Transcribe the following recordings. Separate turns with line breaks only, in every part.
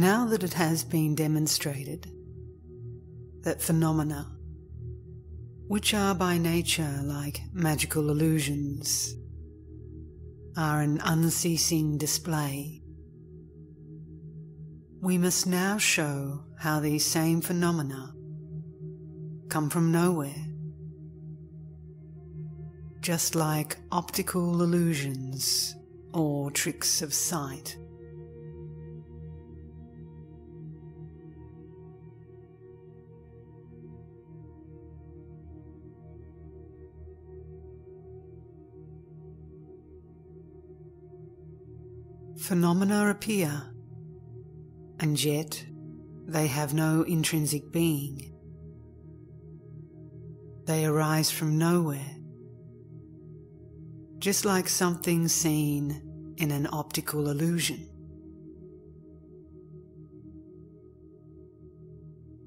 Now that it has been demonstrated that phenomena, which are by nature like magical illusions, are an unceasing display, we must now show how these same phenomena come from nowhere, just like optical illusions or tricks of sight. Phenomena appear, and yet they have no intrinsic being. They arise from nowhere, just like something seen in an optical illusion.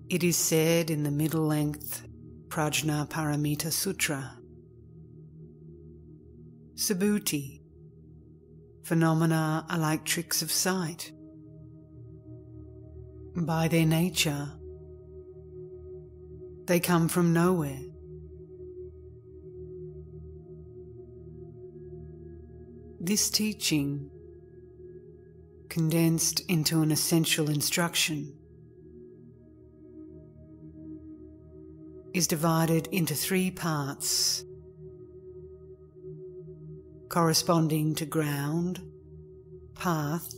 It is said in the middle-length Prajnaparamita Sutra, Subhuti, phenomena are like tricks of sight. By their nature, they come from nowhere. This teaching, condensed into an essential instruction, is divided into 3 parts, corresponding to ground, path,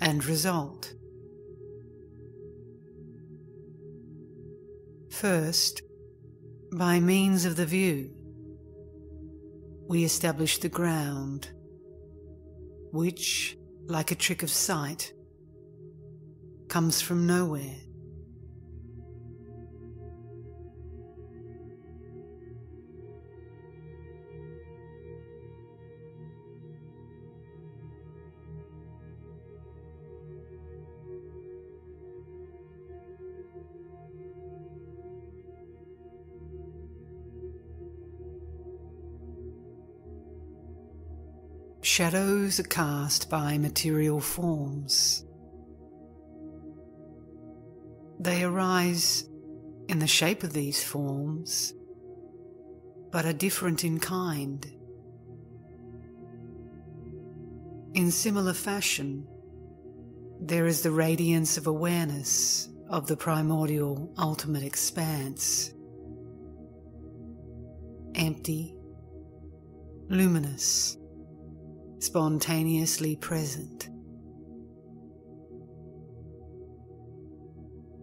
and result. First, by means of the view, we establish the ground, which, like a trick of sight, comes from nowhere. Shadows are cast by material forms. They arise in the shape of these forms, but are different in kind. In similar fashion, there is the radiance of awareness of the primordial ultimate expanse, empty, luminous, spontaneously present.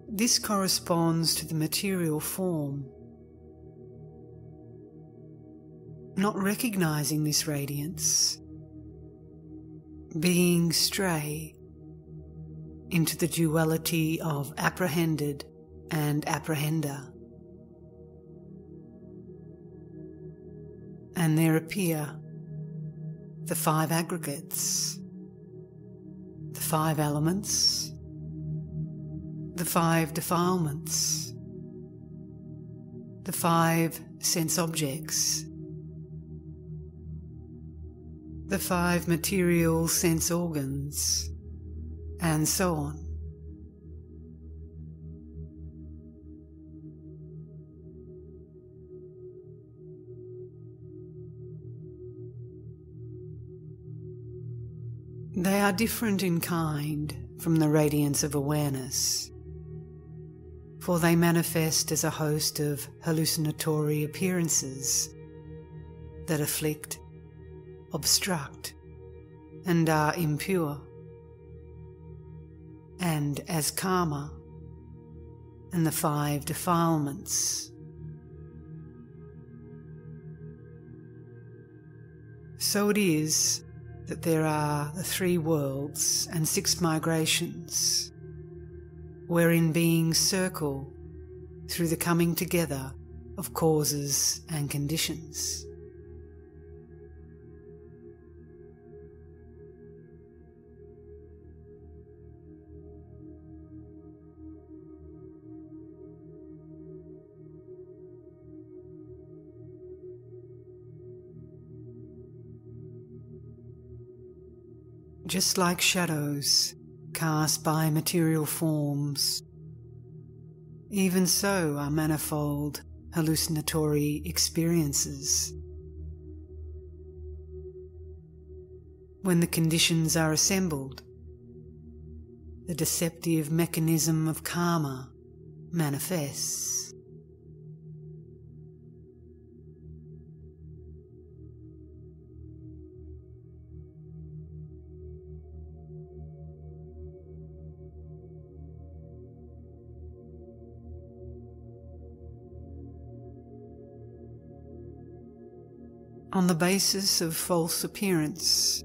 This corresponds to the material form. Not recognizing this radiance, beings stray into the duality of apprehended and apprehender, and there appear the 5 aggregates, the 5 elements, the 5 defilements, the 5 sense objects, the 5 material sense organs, and so on. They are different in kind from the radiance of awareness, for they manifest as a host of hallucinatory appearances that afflict, obstruct, and are impure, and as karma and the 5 defilements. So it is that there are the 3 worlds and 6 migrations, wherein beings circle through the coming together of causes and conditions. Just like shadows cast by material forms, even so are manifold hallucinatory experiences. When the conditions are assembled, the deceptive mechanism of karma manifests. On the basis of false appearance,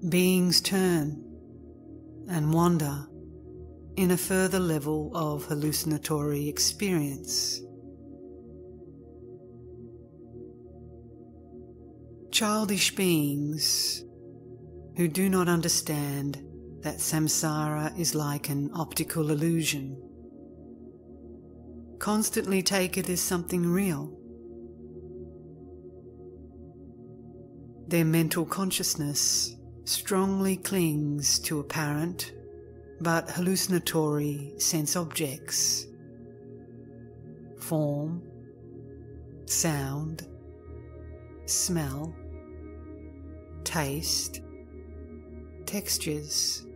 beings turn and wander in a further level of hallucinatory experience. Childish beings who do not understand that samsara is like an optical illusion constantly take it as something real. Their mental consciousness strongly clings to apparent but hallucinatory sense objects, form, sound, smell, taste, textures,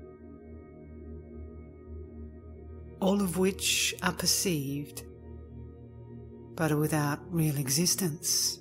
all of which are perceived but are without real existence.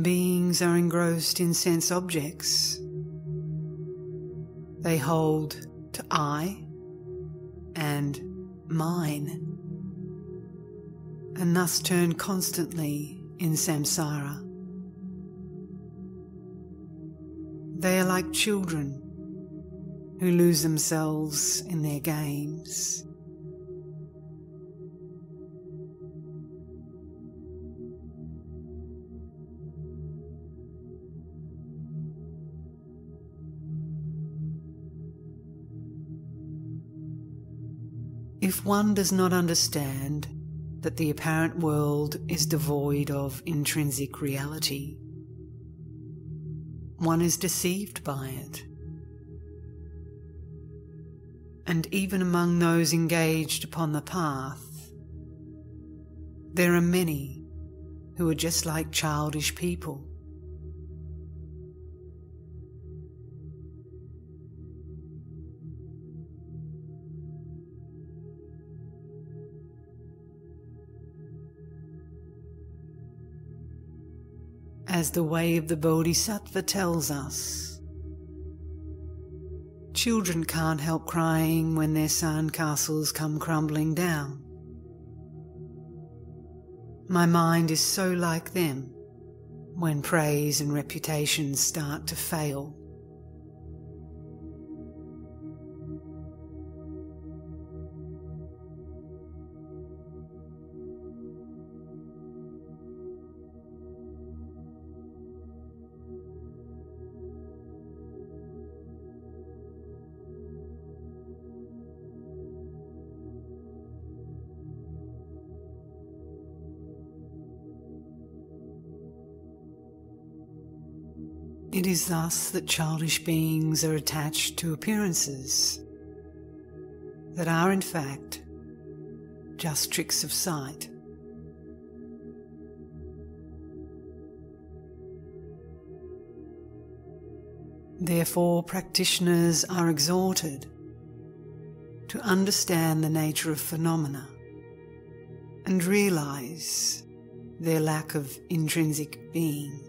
Beings are engrossed in sense objects. They hold to I and mine, and thus turn constantly in samsara. They are like children who lose themselves in their games. If one does not understand that the apparent world is devoid of intrinsic reality, one is deceived by it. And even among those engaged upon the path, there are many who are just like childish people. As the way of the Bodhisattva tells us, children can't help crying when their sandcastles come crumbling down. My mind is so like them when praise and reputation start to fail. It is thus that childish beings are attached to appearances that are in fact just tricks of sight. Therefore, practitioners are exhorted to understand the nature of phenomena and realize their lack of intrinsic being.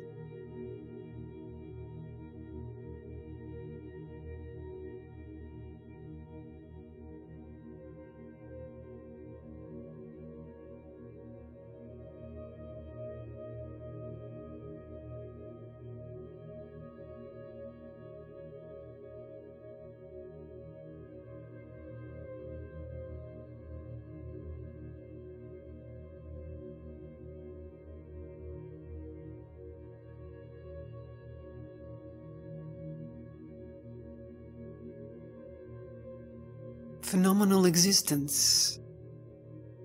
phenomenal existence,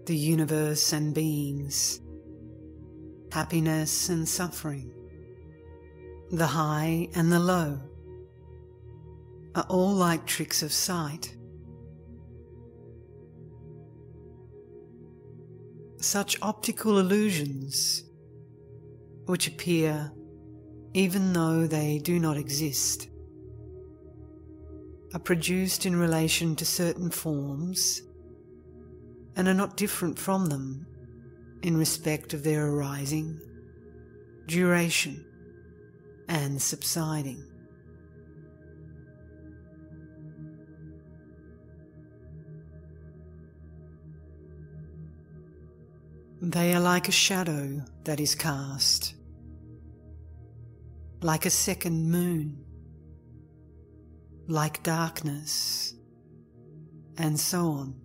the universe and beings, happiness and suffering, the high and the low, are all like tricks of sight. Such optical illusions, which appear even though they do not exist, are produced in relation to certain forms and are not different from them in respect of their arising, duration, and subsiding. They are like a shadow that is cast, like a second moon, like darkness, and so on.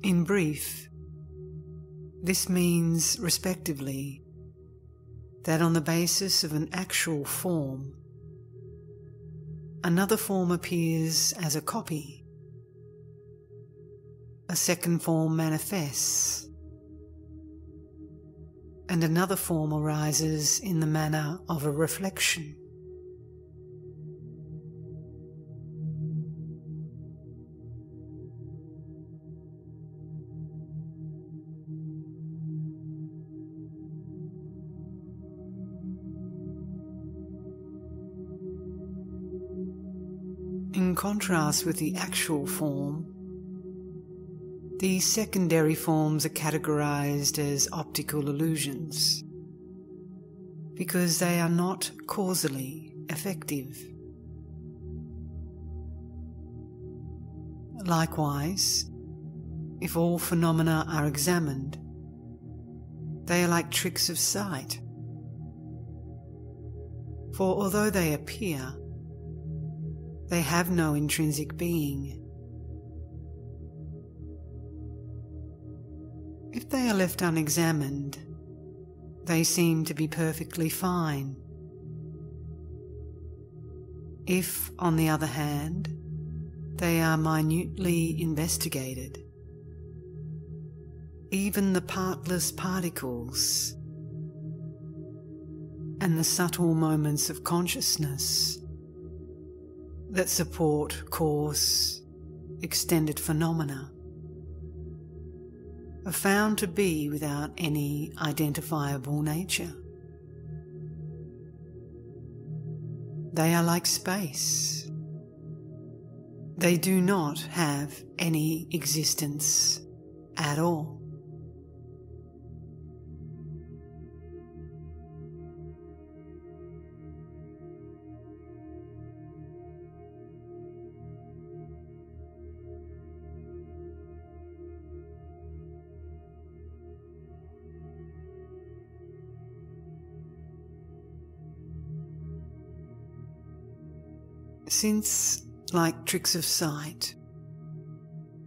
In brief, this means, respectively, that on the basis of an actual form, another form appears as a copy, a second form manifests, and another form arises in the manner of a reflection. In contrast with the actual form, these secondary forms are categorized as optical illusions because they are not causally effective. Likewise, if all phenomena are examined, they are like tricks of sight. For although they appear, they have no intrinsic being. If they are left unexamined, they seem to be perfectly fine. If, on the other hand, they are minutely investigated, even the partless particles and the subtle moments of consciousness that support coarse, extended phenomena are found to be without any identifiable nature. They are like space. They do not have any existence at all. Since, like tricks of sight,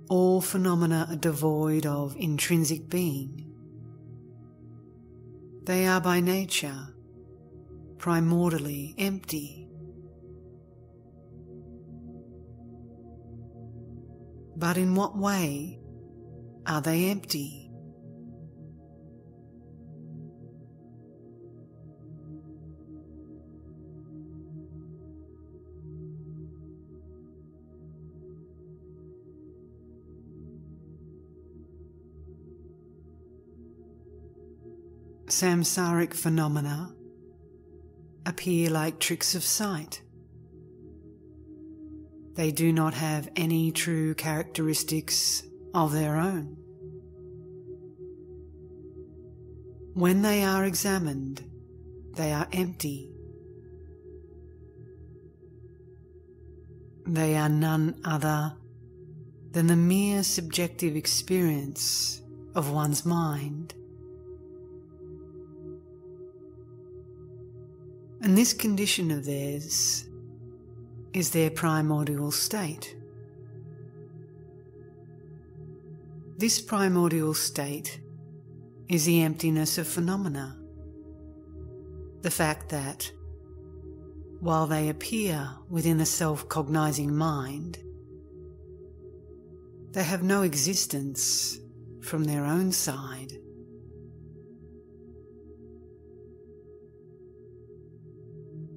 all phenomena are devoid of intrinsic being, they are by nature primordially empty. But in what way are they empty? Samsaric phenomena appear like tricks of sight. They do not have any true characteristics of their own. When they are examined, they are empty. They are none other than the mere subjective experience of one's mind. And this condition of theirs is their primordial state. This primordial state is the emptiness of phenomena, the fact that while they appear within the self-cognizing mind, they have no existence from their own side.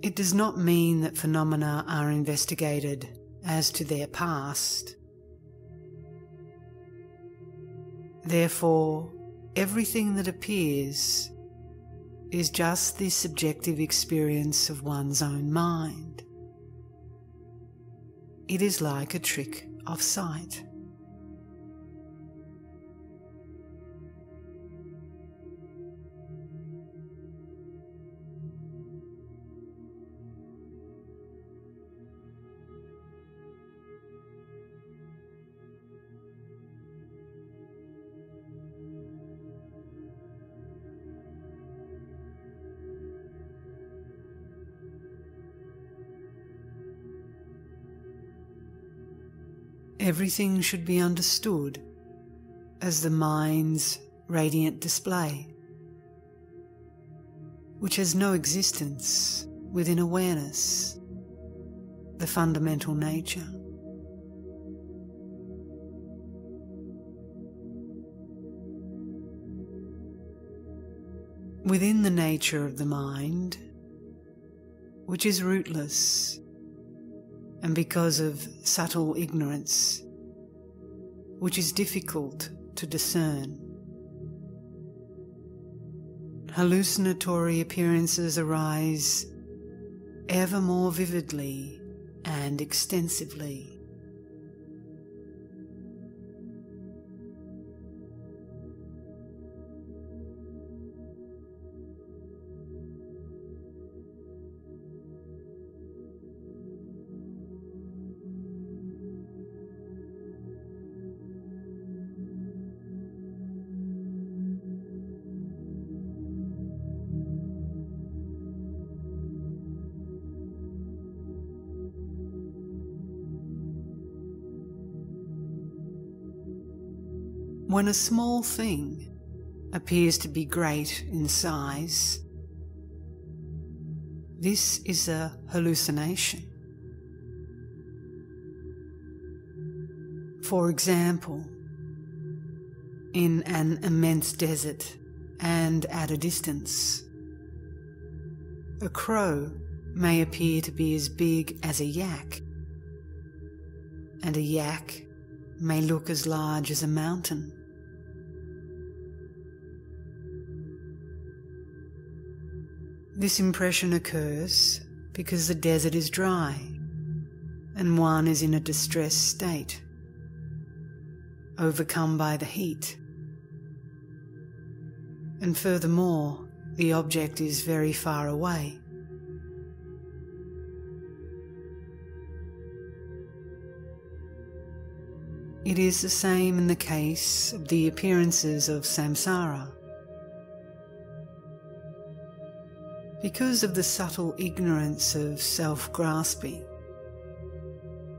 It does not mean that phenomena are investigated as to their past. Therefore, everything that appears is just the subjective experience of one's own mind. It is like a trick of sight. Everything should be understood as the mind's radiant display, which has no existence within awareness, the fundamental nature. Within the nature of the mind, which is rootless, and because of subtle ignorance, which is difficult to discern, hallucinatory appearances arise ever more vividly and extensively. When a small thing appears to be great in size, this is a hallucination. For example, in an immense desert and at a distance, a crow may appear to be as big as a yak, and a yak may look as large as a mountain. This impression occurs because the desert is dry and one is in a distressed state, overcome by the heat. And furthermore, the object is very far away. It is the same in the case of the appearances of samsara. Because of the subtle ignorance of self-grasping,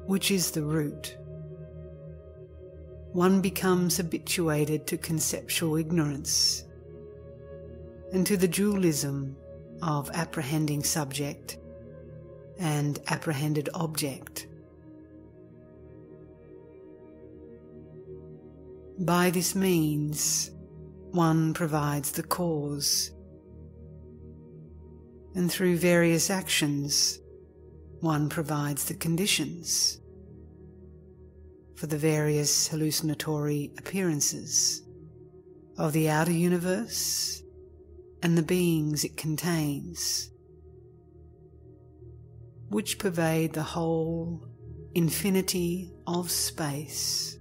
which is the root, one becomes habituated to conceptual ignorance and to the dualism of apprehending subject and apprehended object. By this means, one provides the cause, and through various actions, one provides the conditions for the various hallucinatory appearances of the outer universe and the beings it contains, which pervade the whole infinity of space.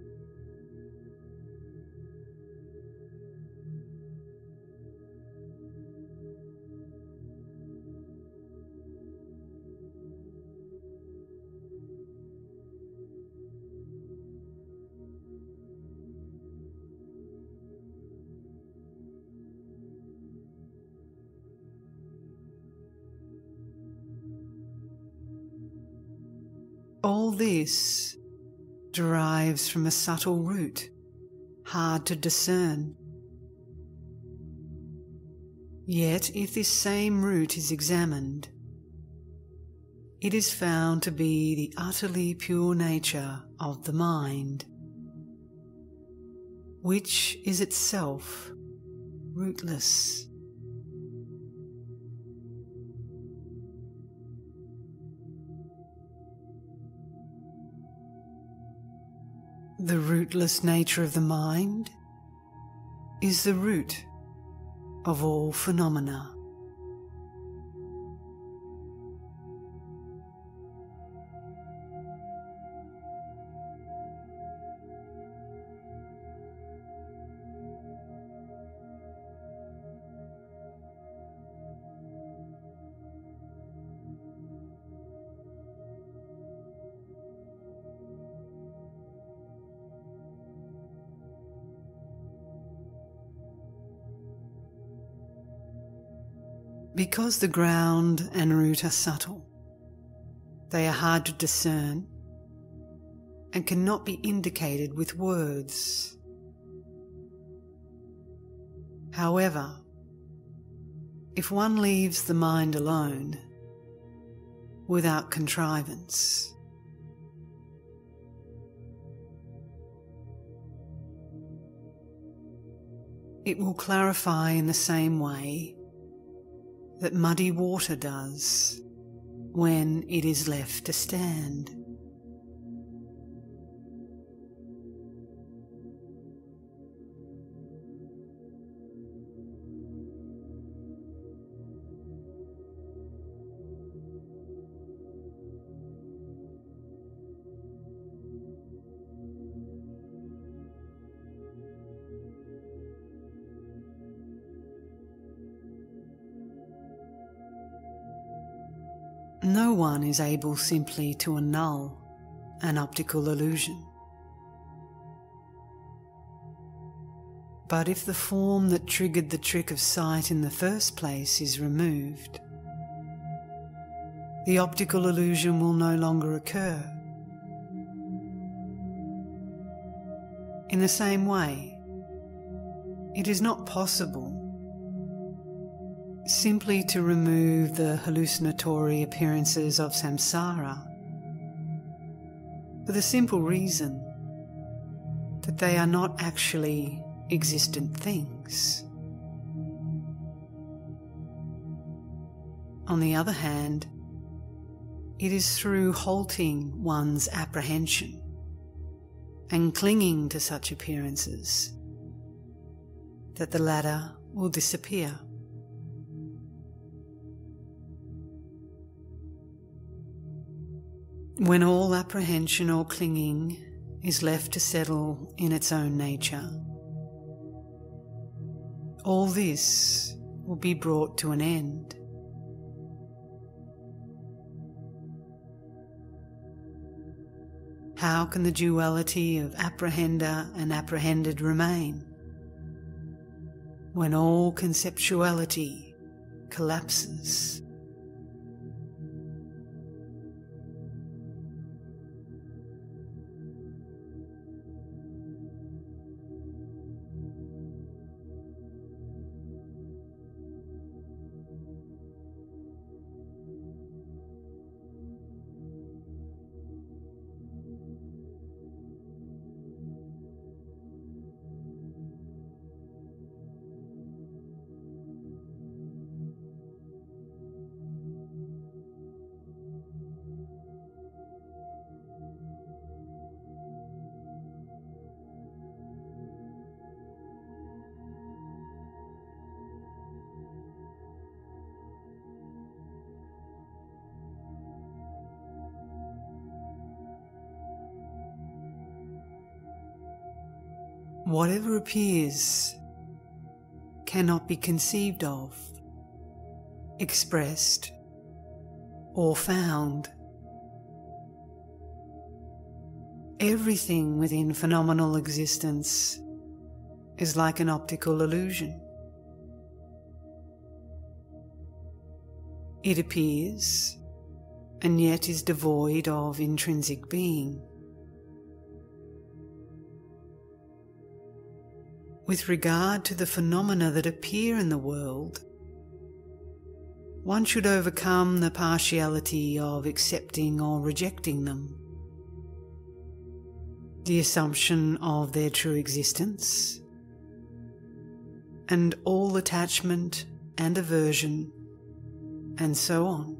All this derives from a subtle root, hard to discern. Yet if this same root is examined, it is found to be the utterly pure nature of the mind, which is itself rootless. The rootless nature of the mind is the root of all phenomena. Because the ground and root are subtle, they are hard to discern and cannot be indicated with words. However, if one leaves the mind alone, without contrivance, it will clarify in the same way that muddy water does when it is left to stand. No one is able simply to annul an optical illusion. But if the form that triggered the trick of sight in the first place is removed, the optical illusion will no longer occur. In the same way, it is not possible simply to remove the hallucinatory appearances of samsara, for the simple reason that they are not actually existent things. On the other hand, it is through halting one's apprehension and clinging to such appearances that the latter will disappear. When all apprehension or clinging is left to settle in its own nature, all this will be brought to an end. How can the duality of apprehender and apprehended remain when all conceptuality collapses? Whatever appears cannot be conceived of, expressed, or found. Everything within phenomenal existence is like an optical illusion. It appears and yet is devoid of intrinsic being. With regard to the phenomena that appear in the world, one should overcome the partiality of accepting or rejecting them, the assumption of their true existence, and all attachment and aversion, and so on.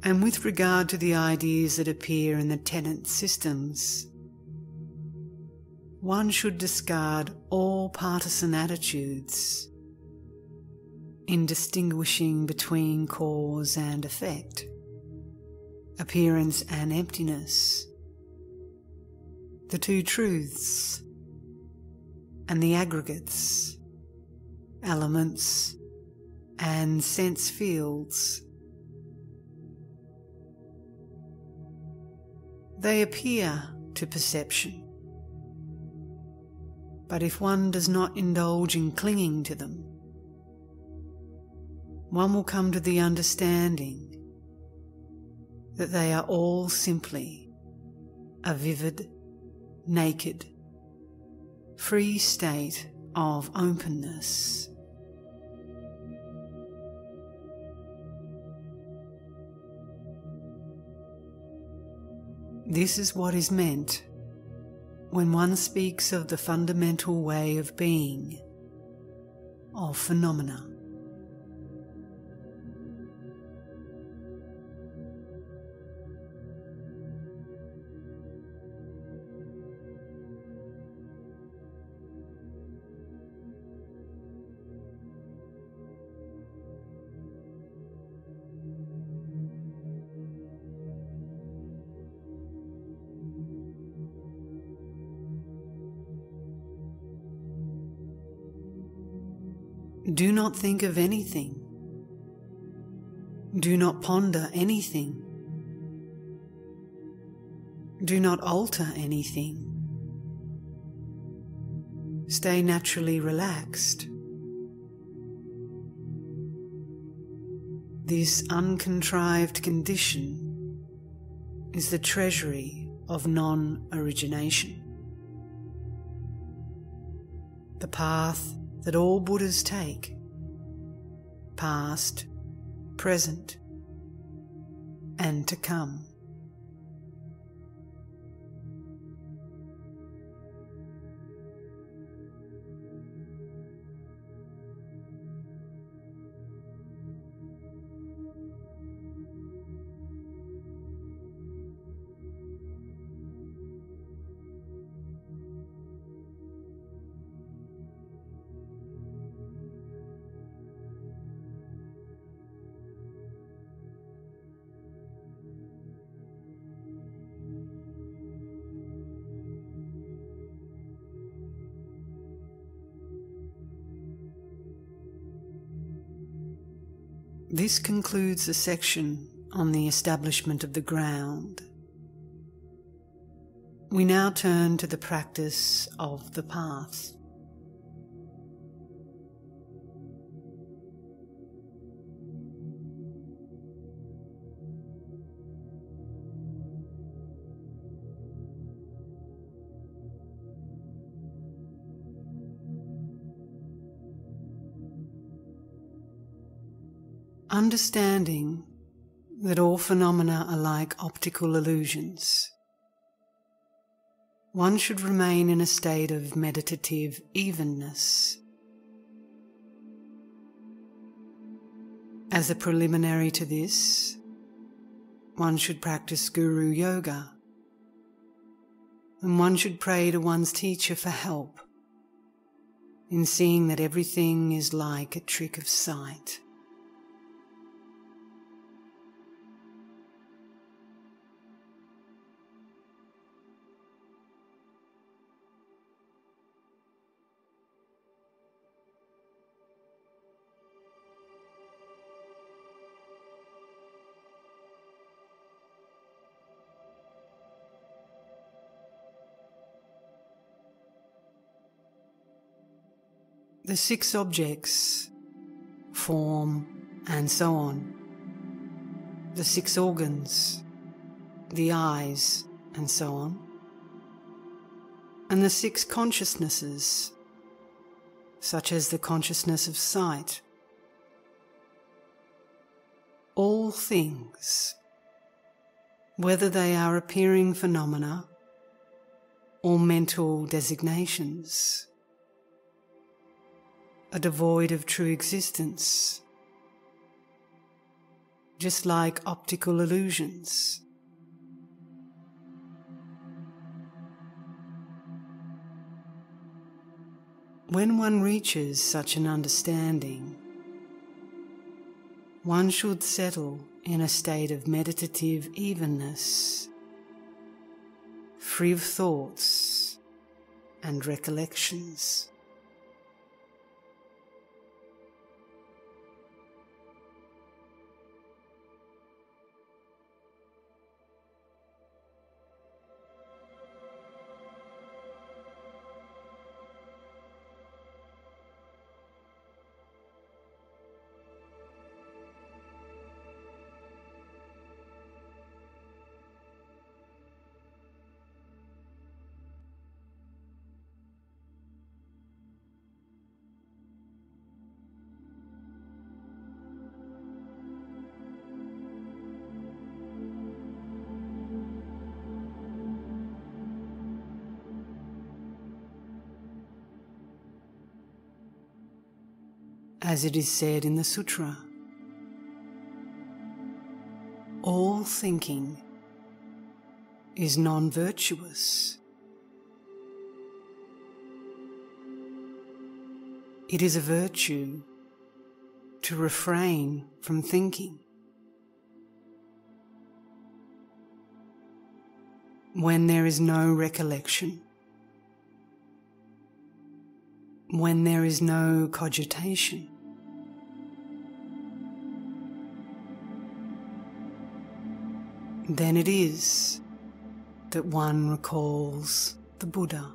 And with regard to the ideas that appear in the tenet systems, one should discard all partisan attitudes in distinguishing between cause and effect, appearance and emptiness, the two truths, and the aggregates, elements, and sense fields. They appear to perception, but if one does not indulge in clinging to them, one will come to the understanding that they are all simply a vivid, naked, free state of openness. This is what is meant when one speaks of the fundamental way of being of phenomena. Do not think of anything. Do not ponder anything. Do not alter anything. Stay naturally relaxed. This uncontrived condition is the treasury of non-origination, the path that all Buddhas take, past, present, and to come. This concludes the section on the establishment of the ground. We now turn to the practice of the path. Understanding that all phenomena are like optical illusions, one should remain in a state of meditative evenness. As a preliminary to this, one should practice guru yoga, and one should pray to one's teacher for help in seeing that everything is like a trick of sight. The 6 objects, form, and so on, the 6 organs, the eyes, and so on, and the 6 consciousnesses, such as the consciousness of sight. All things, whether they are appearing phenomena or mental designations, are devoid of true existence, just like optical illusions. When one reaches such an understanding, one should settle in a state of meditative evenness, free of thoughts and recollections. As it is said in the sutra, all thinking is non-virtuous. It is a virtue to refrain from thinking. When there is no recollection, when there is no cogitation, then it is that one recalls the Buddha.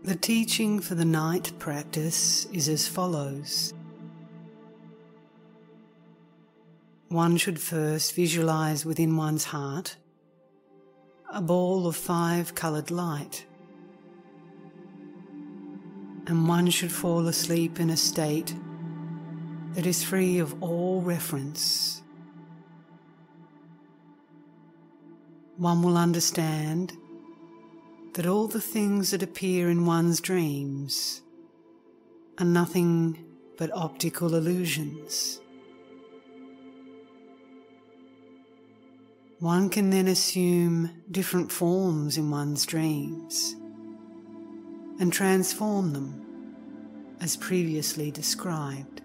The teaching for the night practice is as follows. One should first visualize within one's heart a ball of 5-colored light, and one should fall asleep in a state that is free of all reference. One will understand that all the things that appear in one's dreams are nothing but optical illusions. One can then assume different forms in one's dreams and transform them as previously described.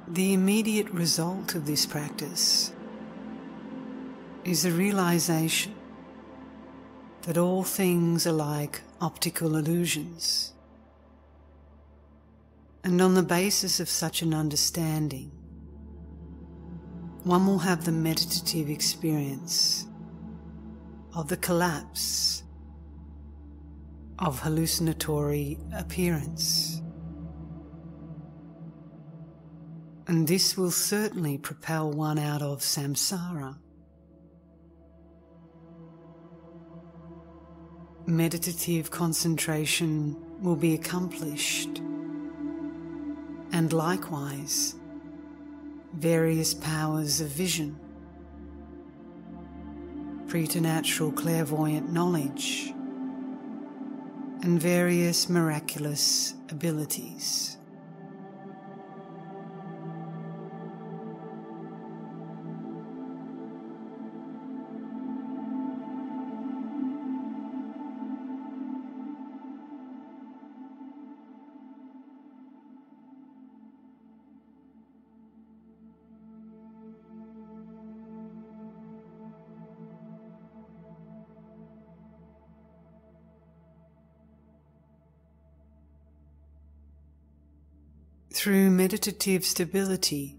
The immediate result of this practice is the realization that all things are like optical illusions, and on the basis of such an understanding, one will have the meditative experience of the collapse of hallucinatory appearance. And this will certainly propel one out of samsara. meditative concentration will be accomplished, and likewise various powers of vision, preternatural clairvoyant knowledge, and various miraculous abilities. Through meditative stability,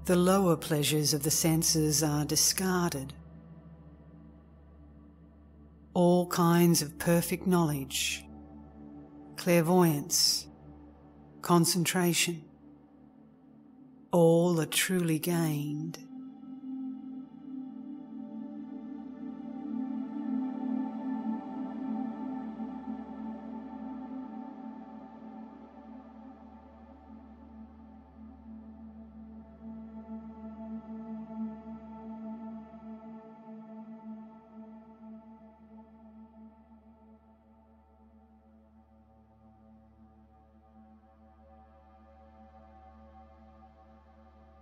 the lower pleasures of the senses are discarded. All kinds of perfect knowledge, clairvoyance, concentration, all are truly gained.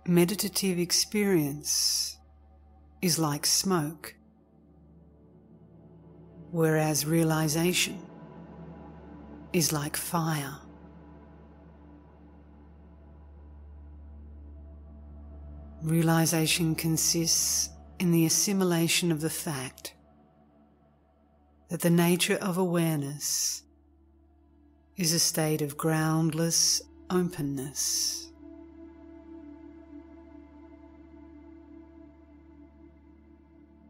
Meditative experience is like smoke, whereas realization is like fire. Realization consists in the assimilation of the fact that the nature of awareness is a state of groundless openness.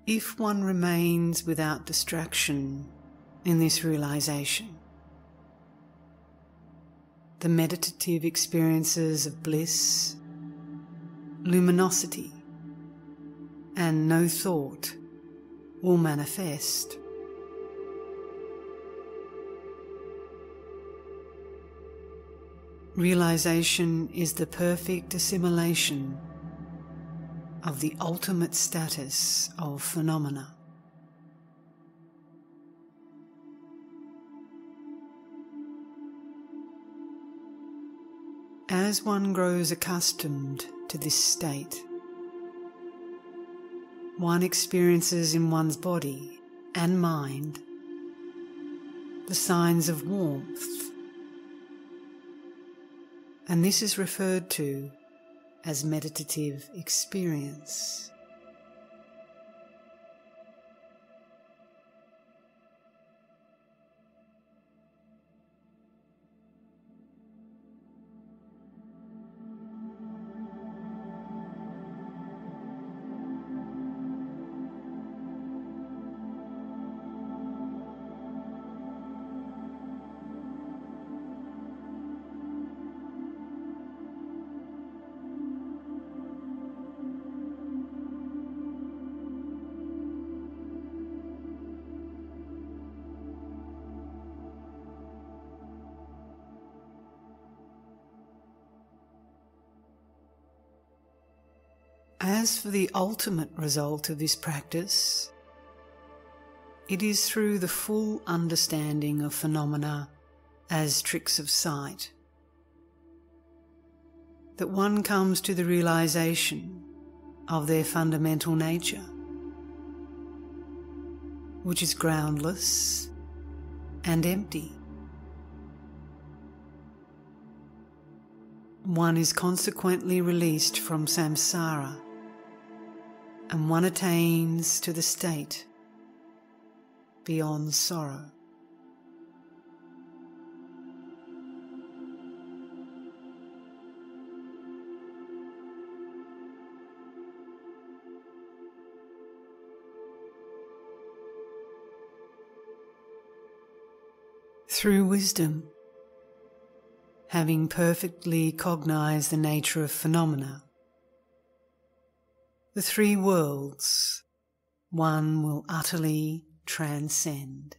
If one remains without distraction in this realization, the meditative experiences of bliss, luminosity, and no thought will manifest. Realization is the perfect assimilation of the ultimate status of phenomena. As one grows accustomed to this state, one experiences in one's body and mind the signs of warmth, and this is referred to as meditative experience. As for the ultimate result of this practice, it is through the full understanding of phenomena as tricks of sight that one comes to the realization of their fundamental nature, which is groundless and empty. One is consequently released from samsara, and one attains to the state beyond sorrow. Through wisdom, having perfectly cognized the nature of phenomena, the three worlds one will utterly transcend.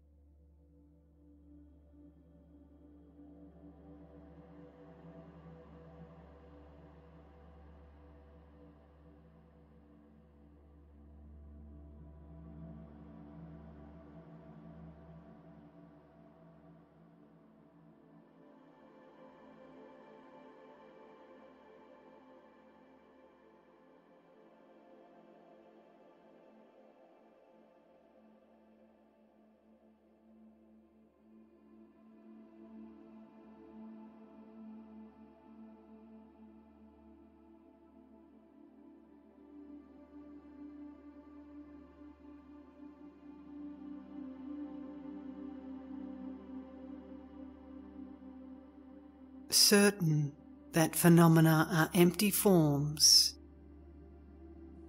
Certain that phenomena are empty forms,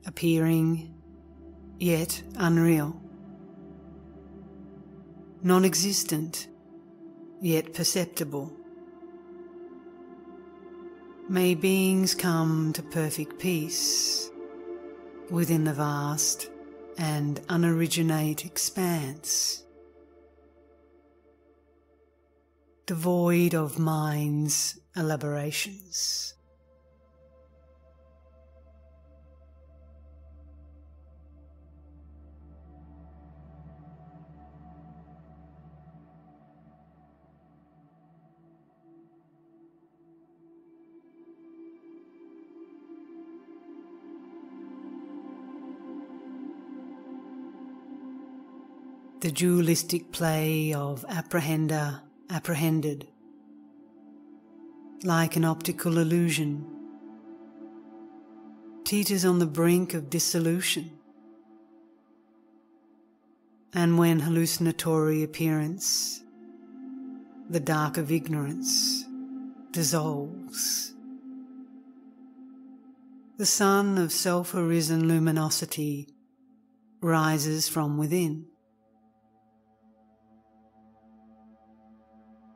appearing yet unreal, non-existent yet perceptible. May beings come to perfect peace within the vast and unoriginate expanse, devoid of mind's elaborations. The dualistic play of apprehender, apprehended, like an optical illusion, teeters on the brink of dissolution, and when hallucinatory appearance, the dark of ignorance, dissolves, the sun of self-arisen luminosity rises from within.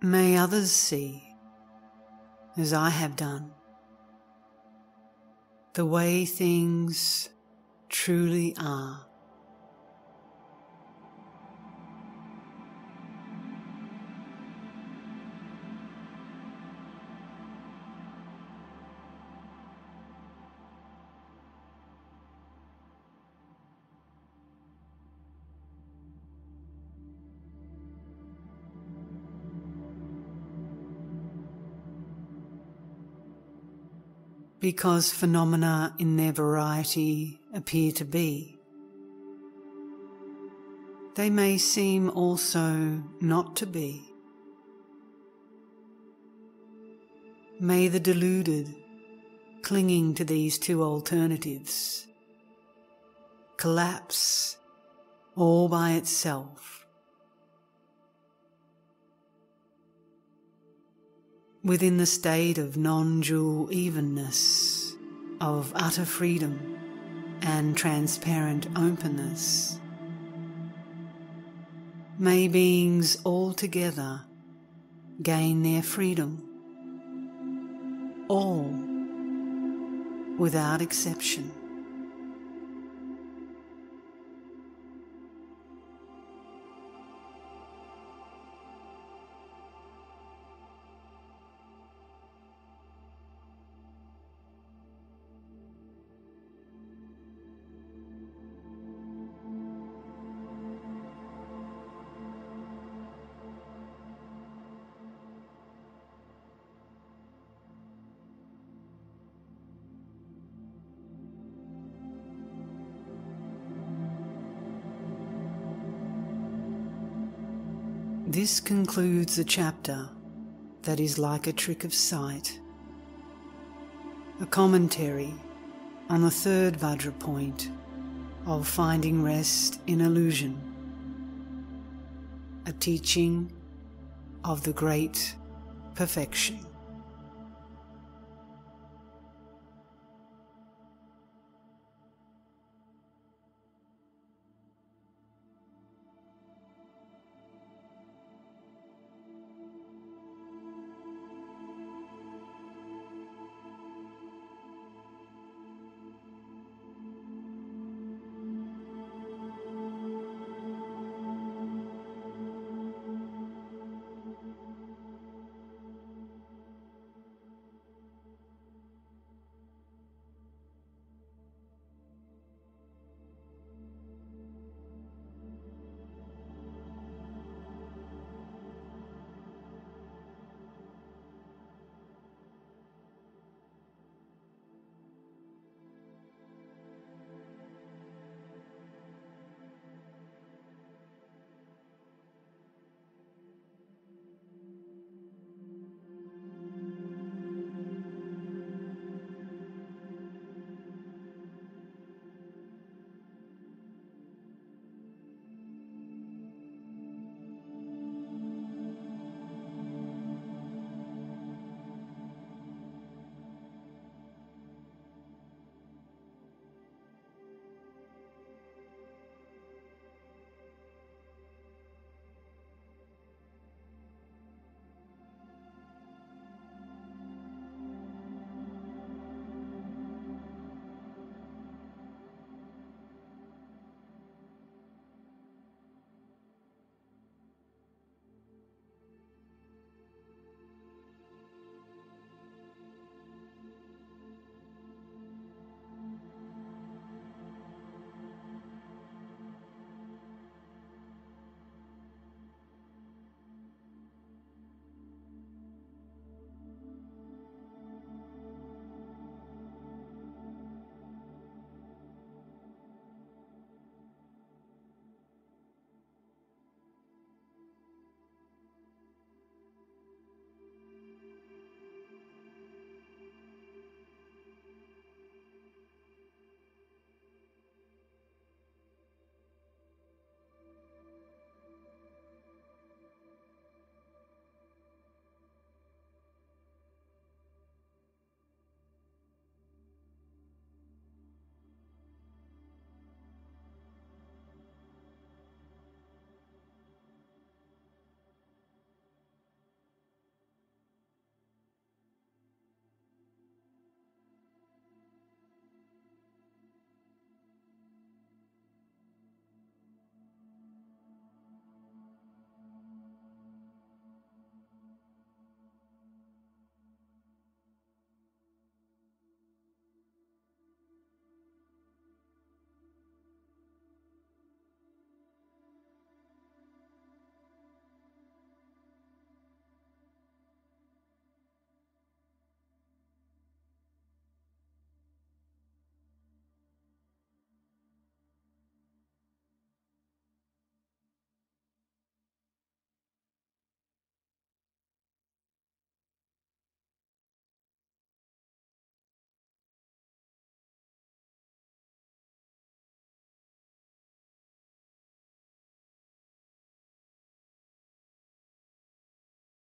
May others see, as I have done, the way things truly are. Because phenomena in their variety appear to be, they may seem also not to be. May the deluded, clinging to these two alternatives, collapse all by itself, within the state of non-dual evenness, of utter freedom and transparent openness. May beings altogether gain their freedom, all without exception. This concludes the chapter that is like a trick of sight, a commentary on the third Vajra point of finding rest in illusion, a teaching of the great perfection.